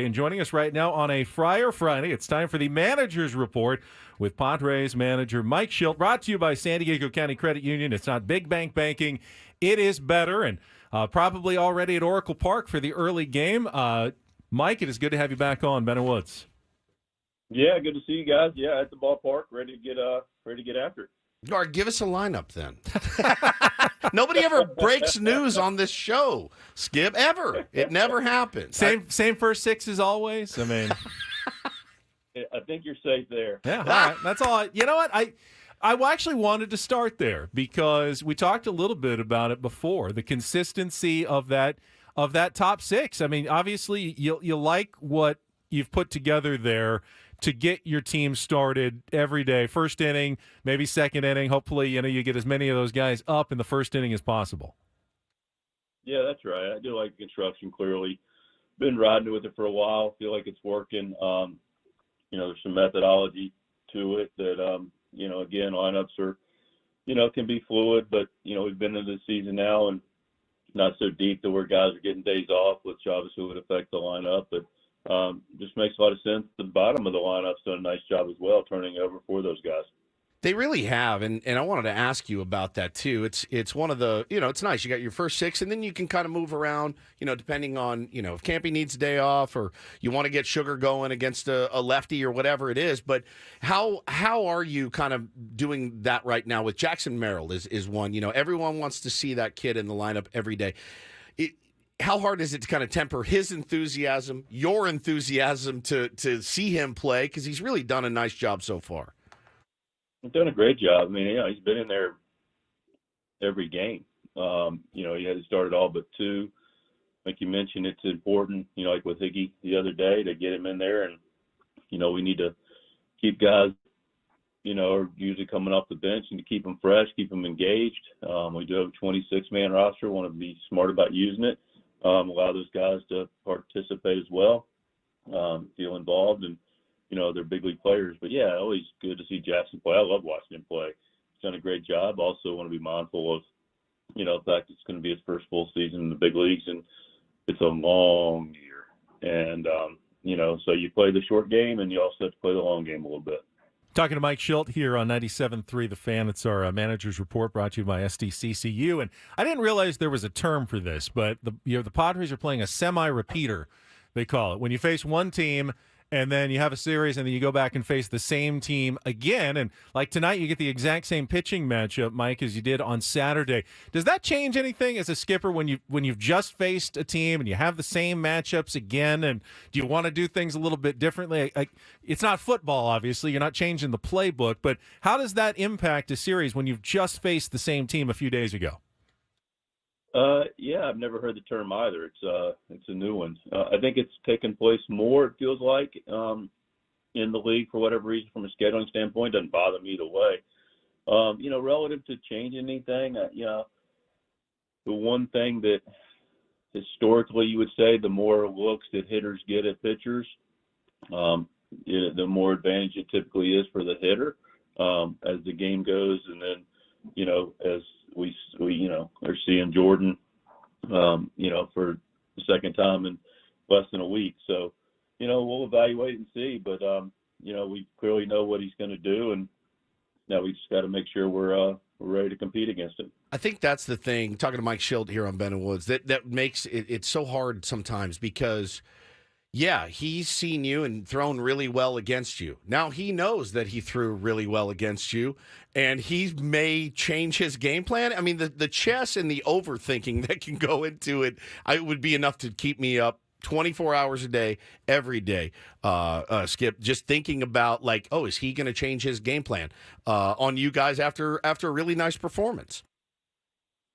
And joining us right now on a Friar Friday, it's time for the Manager's Report with Padres manager Mike Shildt, brought to you by San Diego County Credit Union. It's not big bank banking, it is better, and probably already at Oracle Park for the early game. Mike, it is good to have you back on, Ben and Woods. Yeah, good to see you guys. Yeah, at the ballpark, ready to get after it. All right, give us a lineup then. Nobody ever breaks news on this show, Skip, ever. It never happens. Same first six as always. I mean, I think you're safe there. Yeah, all right. That's all. You know what? I actually wanted to start there because we talked a little bit about it before, the consistency of that top six. I mean, obviously you like what you've put together there to get your team started every day. First inning, maybe second inning. Hopefully, you get as many of those guys up in the first inning as possible. Yeah, that's right. I do like the construction, clearly. Been riding with it for a while. Feel like it's working. There's some methodology to it that, again, lineups are, can be fluid, but, we've been into the season now and not so deep to where guys are getting days off, which obviously would affect the lineup. But just makes a lot of sense. The bottom of the lineup's done a nice job as well, turning over for those guys. They really have, and I wanted to ask you about that too. It's one of the, it's nice. You got your first six, and then you can kind of move around, depending on, if Campy needs a day off or you want to get Sugar going against a lefty or whatever it is. But how are you kind of doing that right now with Jackson Merrill is one, everyone wants to see that kid in the lineup every day. How hard is it to kind of temper his enthusiasm, your enthusiasm to see him play? Because he's really done a nice job so far. He's done a great job. I mean, he's been in there every game. He had started all but two. Like you mentioned, it's important, like with Higgy the other day, to get him in there. And, we need to keep guys, are usually coming off the bench and to keep them fresh, keep them engaged. We do have a 26-man roster. Want to be smart about using it. Allow those guys to participate as well, feel involved, and, they're big league players. But, yeah, always good to see Jackson play. I love watching him play. He's done a great job. Also want to be mindful of, the fact it's going to be his first full season in the big leagues, and it's a long year. And, so you play the short game, and you also have to play the long game a little bit. Talking to Mike Shildt here on 97.3 The Fan. It's our Manager's Report brought to you by SDCCU. And I didn't realize there was a term for this, but the Padres are playing a semi-repeater, they call it. When you face one team and then you have a series and then you go back and face the same team again. And like tonight, you get the exact same pitching matchup, Mike, as you did on Saturday. Does that change anything as a skipper when you've just faced a team and you have the same matchups again? And do you want to do things a little bit differently? It's not football, obviously. You're not changing the playbook. But how does that impact a series when you've just faced the same team a few days ago? Yeah, I've never heard the term either. It's a new one. I think it's taken place more, it feels like, in the league for whatever reason from a scheduling standpoint. Doesn't bother me either way. Relative to changing anything, the one thing that historically you would say, the more looks that hitters get at pitchers, the more advantage it typically is for the hitter as the game goes. And then, as we are seeing Jordan, for the second time in less than a week. So, we'll evaluate and see. But, we clearly know what he's going to do, and now we just got to make sure we're ready to compete against him. I think that's the thing, talking to Mike Shildt here on Ben and Woods, that makes it's so hard sometimes because – yeah, he's seen you and thrown really well against you. Now he knows that he threw really well against you, and he may change his game plan. I mean, the chess and the overthinking that can go into it, would be enough to keep me up 24 hours a day, every day, Skip, just thinking about, like, is he going to change his game plan on you guys after a really nice performance?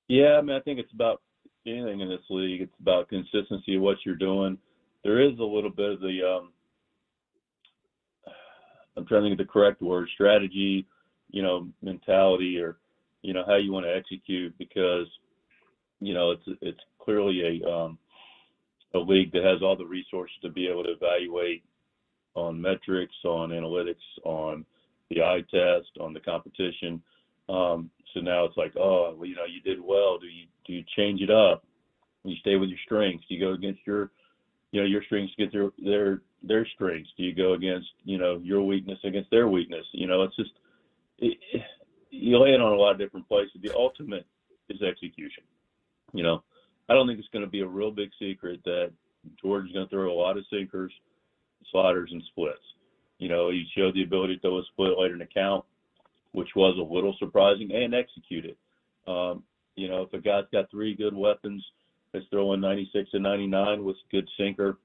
Yeah, I mean, I think it's about anything in this league. It's about consistency of what you're doing. There is a little bit of the, I'm trying to think of the correct word, strategy, mentality, or, how you want to execute, because, it's clearly a league that has all the resources to be able to evaluate on metrics, on analytics, on the eye test, on the competition. So now it's like, you did well. Do you change it up? Do you stay with your strengths? Do you go against your your strengths get their strengths? Do you go against, your weakness against their weakness? It's just you land on a lot of different places. The ultimate is execution. I don't think it's going to be a real big secret that George is going to throw a lot of sinkers, sliders, and splits. He showed the ability to throw a split later in the count, which was a little surprising, and execute it. If a guy's got three good weapons, that's throwing 96 and 99 with good sinker,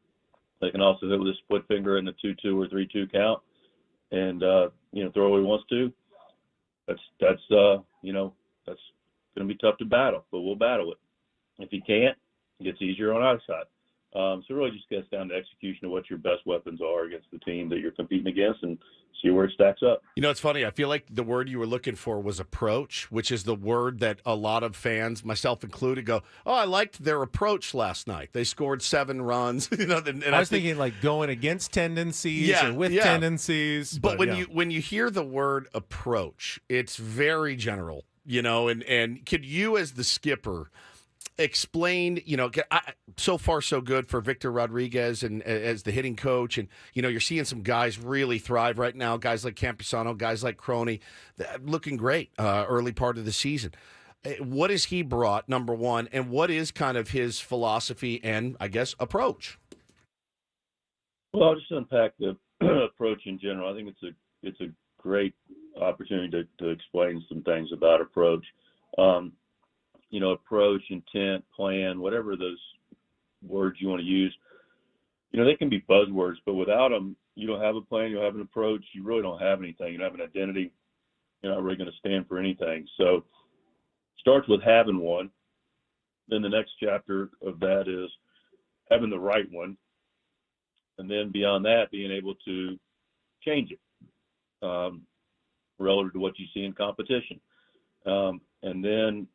they can also hit with a split finger in the 2-2 or 3-2 count, and throw what he wants to. That's going to be tough to battle, but we'll battle it. If he can't, it gets easier on our side. So it really just gets down to execution of what your best weapons are against the team that you're competing against, and see where it stacks up. It's funny. I feel like the word you were looking for was approach, which is the word that a lot of fans, myself included, go, "Oh, I liked their approach last night. They scored 7 runs." And I was thinking like going against tendencies or with tendencies. But when you hear the word approach, it's very general. And could you, as the skipper, explain, so far so good for Victor Rodriguez and as the hitting coach, and you're seeing some guys really thrive right now, guys like Campusano, guys like Crony, looking great early part of the season. What has he brought, number one, and what is kind of his philosophy and, I guess, approach? Well, I'll just unpack the approach in general. I think it's a great opportunity to explain some things about approach. Approach, intent, plan, whatever those words you want to use, they can be buzzwords, but without them, you don't have a plan, you don't have an approach, you really don't have anything. You don't have an identity. You're not really going to stand for anything. So it starts with having one. Then the next chapter of that is having the right one. And then beyond that, being able to change it relative to what you see in competition. And then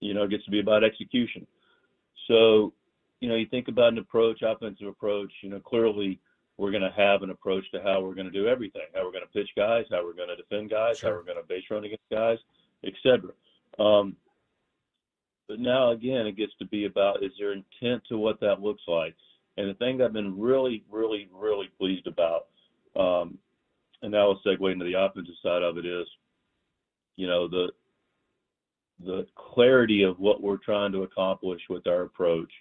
it gets to be about execution. So, you think about an approach, offensive approach, clearly we're going to have an approach to how we're going to do everything, how we're going to pitch guys, how we're going to defend guys, Sure. how we're going to base run against guys, etc. But now, again, it gets to be about, is there intent to what that looks like? And the thing that I've been really, really, really pleased about, and now I'll segue into the offensive side of it, is, the clarity of what we're trying to accomplish with our approach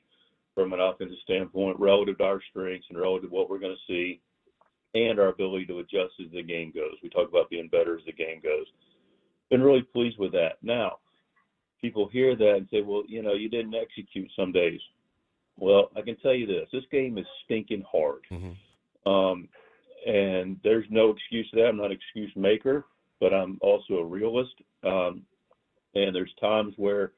from an offensive standpoint relative to our strengths and relative to what we're going to see, and our ability to adjust as the game goes. We talk about being better as the game goes. Been really pleased with that. Now, people hear that and say, well, you didn't execute some days. Well, I can tell you this game is stinking hard. Mm-hmm. And there's no excuse to that. I'm not an excuse maker, but I'm also a realist. And there's times where,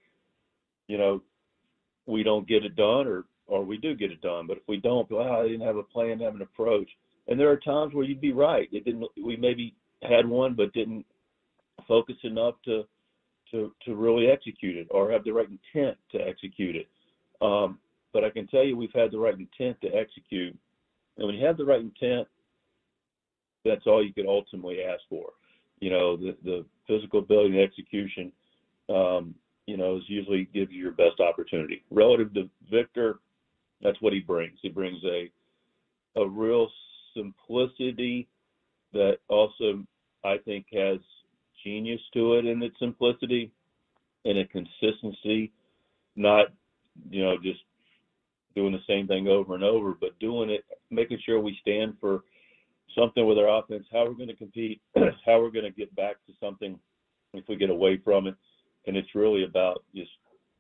we don't get it done or we do get it done. But if we don't, I didn't have a plan, have an approach. And there are times where you'd be right. We maybe had one, but didn't focus enough to really execute it or have the right intent to execute it. But I can tell you we've had the right intent to execute. And when you have the right intent, that's all you could ultimately ask for. The physical ability and execution, usually gives you your best opportunity. Relative to Victor, that's what he brings. He brings a real simplicity that also, I think, has genius to it in its simplicity and a consistency, not, just doing the same thing over and over, but doing it, making sure we stand for something with our offense, how we're going to compete, how we're going to get back to something if we get away from it. And it's really about just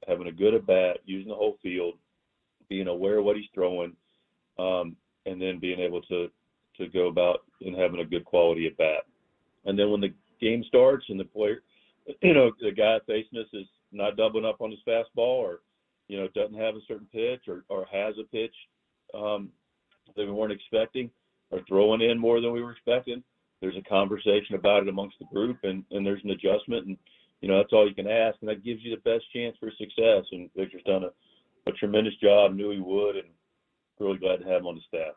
having a good at bat, using the whole field, being aware of what he's throwing, and then being able to go about and having a good quality at bat. And then when the game starts and the player, the guy facing us is not doubling up on his fastball or, doesn't have a certain pitch or has a pitch that we weren't expecting or throwing in more than we were expecting, there's a conversation about it amongst the group and there's an adjustment. And, that's all you can ask. And that gives you the best chance for success. And Victor's done a tremendous job, knew he would, and really glad to have him on the staff.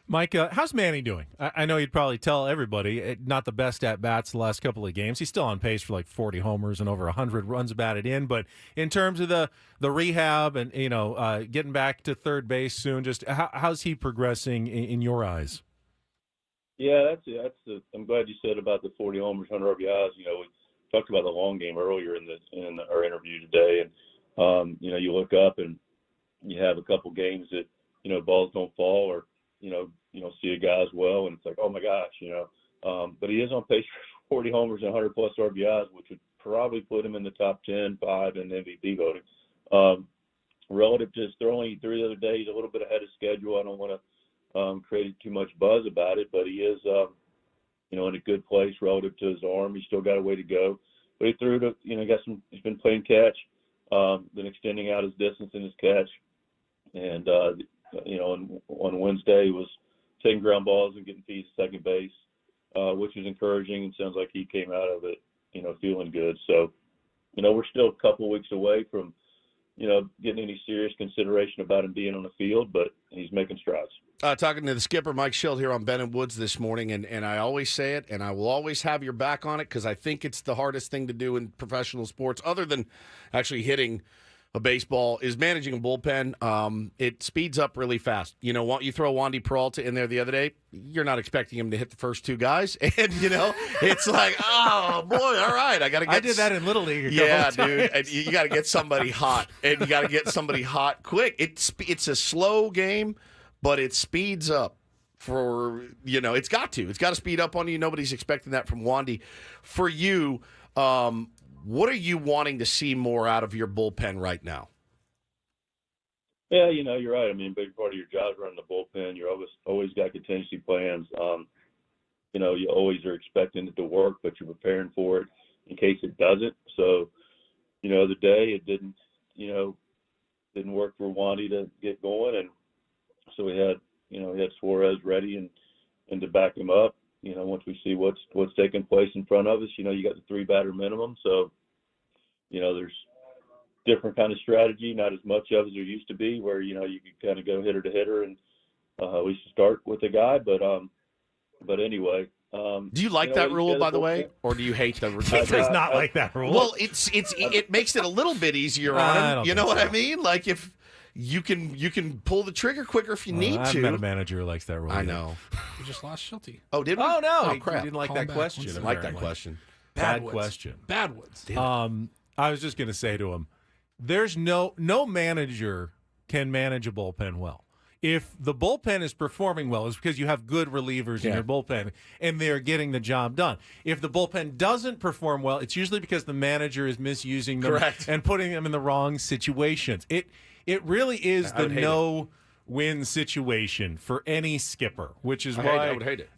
Mike, how's Manny doing? I know you'd probably tell everybody, not the best at bats the last couple of games. He's still on pace for like 40 homers and over 100 runs batted in. But in terms of the rehab and getting back to third base soon, just how's he progressing in your eyes? Yeah, I'm glad you said about the 40 homers, 100 RBIs. We talked about the long game earlier in our interview today, and you look up and you have a couple games that balls don't fall, or you don't see a guy as well, and it's like, oh my gosh, but he is on pace for 40 homers and 100 plus RBIs, which would probably put him in the top 10, 5 in MVP voting. Relative to his throwing, he threw the other day, he's a little bit ahead of schedule. I don't want to create too much buzz about it, but he is in a good place relative to his arm. He's still got a way to go, but he threw to he's been playing catch, been extending out his distance in his catch, and on Wednesday he was taking ground balls and getting feeds to second base, which is encouraging, and sounds like he came out of it, feeling good. So, we're still a couple weeks away from, getting any serious consideration about him being on the field, but he's making strides. Talking to the skipper, Mike Shildt, here on Ben and Woods this morning, and I always say it, and I will always have your back on it, because I think it's the hardest thing to do in professional sports, other than actually hitting a baseball, is managing a bullpen. It speeds up really fast. You throw Wandy Peralta in there the other day, you're not expecting him to hit the first two guys, and it's like, oh boy, all right, I did that in Little League. Yeah, dude, and you got to get somebody hot, and you got to get somebody hot quick. It's a slow game, but it speeds up. It's got to speed up on you. Nobody's expecting that from Wandy. For you, what are you wanting to see more out of your bullpen right now? Yeah, you're right. I mean, a big part of your job is running the bullpen. You're always got contingency plans. You always are expecting it to work, but you're preparing for it in case it doesn't. So, the other day it didn't work for Wandy to get going, and so we had Suarez ready and to back him up. Once we see what's taking place in front of us, you got the 3-batter minimum. So, there's different kind of strategy, not as much of as there used to be, where, you could kind of go hitter to hitter and at least start with the guy. But anyway. Do you like that rule, by the way, or do you hate the rule? He does not like that rule. Well, it makes it a little bit easier on him. You know what I mean? Like, if you can pull the trigger quicker if you need to. I've met a manager who likes that rule. I know. We just lost Shilty. Oh, did we? Oh, no. Oh, He crap. didn't like Call that him back. question. Didn't like that question. Bad question. Bad Woods. I was just going to say to him, there's no manager can manage a bullpen well. If the bullpen is performing well, it's because you have good relievers in your bullpen, and they're getting the job done. If the bullpen doesn't perform well, it's usually because the manager is misusing them and putting them in the wrong situations. It really is the no-win situation for any skipper, which is why I would hate it.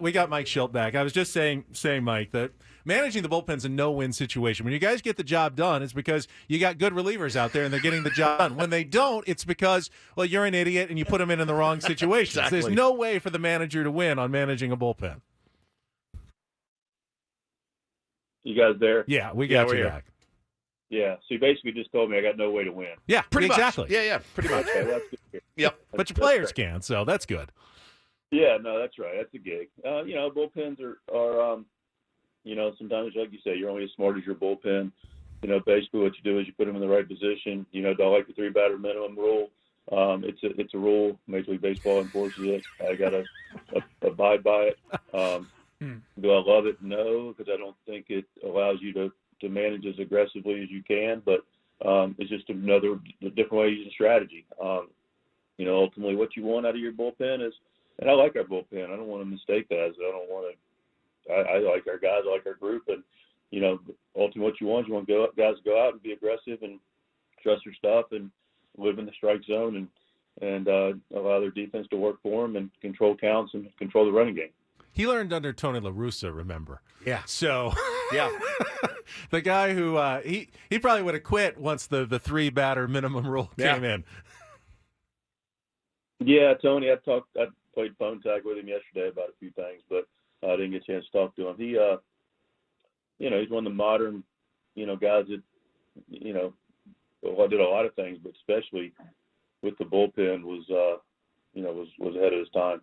We got Mike Shildt back. I was just saying, Mike, that managing the bullpen's a no-win situation. When you guys get the job done, it's because you got good relievers out there and they're getting the job done. When they don't, it's because, well, you're an idiot and you put them in the wrong situations. Exactly. There's no way for the manager to win on managing a bullpen. You guys there? Yeah, we got you back. Yeah, so you basically just told me I got no way to win. Yeah, Pretty exactly. much. Yeah, pretty much. Okay, that's good. Yep. But your players can, so that's good. Yeah, no, that's right. That's a gig. Bullpens are sometimes, like you say, you're only as smart as your bullpen. Basically what you do is you put them in the right position. Don't like the 3-batter minimum rule. It's a rule. Major League Baseball enforces it. I got to abide by it. Do I love it? No, because I don't think it allows you to manage as aggressively as you can. But it's just a different way of using strategy. Ultimately what you want out of your bullpen is, and I like our bullpen. I don't want to mistake that. I like our guys. I like our group. And, ultimately what you want guys to go out and be aggressive and trust their stuff and live in the strike zone and allow their defense to work for them and control counts and control the running game. He learned under Tony La Russa, remember? Yeah. So, yeah. The guy who he probably would have quit once the 3-batter minimum rule came in. Yeah, Tony, I played phone tag with him yesterday about a few things, but I didn't get a chance to talk to him. He, he's one of the modern, guys that, did a lot of things, but especially with the bullpen was ahead of his time.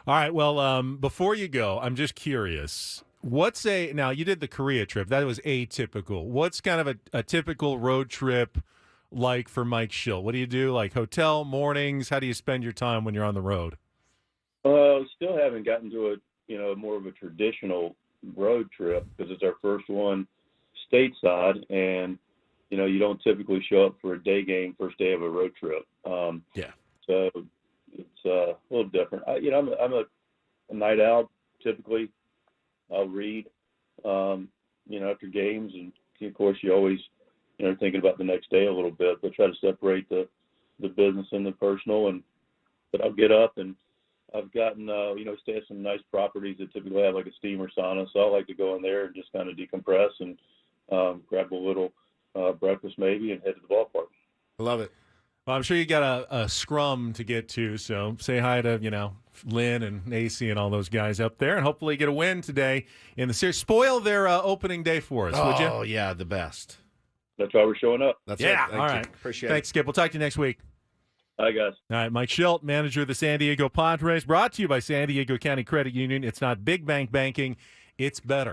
All right. Well, before you go, I'm just curious. Now you did the Korea trip. That was atypical. What's kind of a typical road trip like for Mike Shildt? What do you do? Like hotel mornings? How do you spend your time when you're on the road? Still haven't gotten to more of a traditional road trip because it's our first one stateside, and you don't typically show up for a day game first day of a road trip. Yeah. So it's a little different. I'm a night owl typically. I'll read, after games, and of course you always, thinking about the next day a little bit, but try to separate the business and the personal. But I'll get up, and I've gotten, stay at some nice properties that typically have like a steam or sauna, so I like to go in there and just kind of decompress and grab a little breakfast maybe and head to the ballpark. I love it. Well, I'm sure you got a scrum to get to, so say hi to, Lynn and AC and all those guys up there, and hopefully get a win today in the series. Spoil their opening day for us, would you? Oh, yeah, the best. That's why we're showing up. That's Yeah, it. Thank all you. right. Appreciate Thanks, Skip. We'll talk to you next week. Hi, guys. All right, Mike Shildt, manager of the San Diego Padres, brought to you by San Diego County Credit Union. It's not big bank banking, it's better.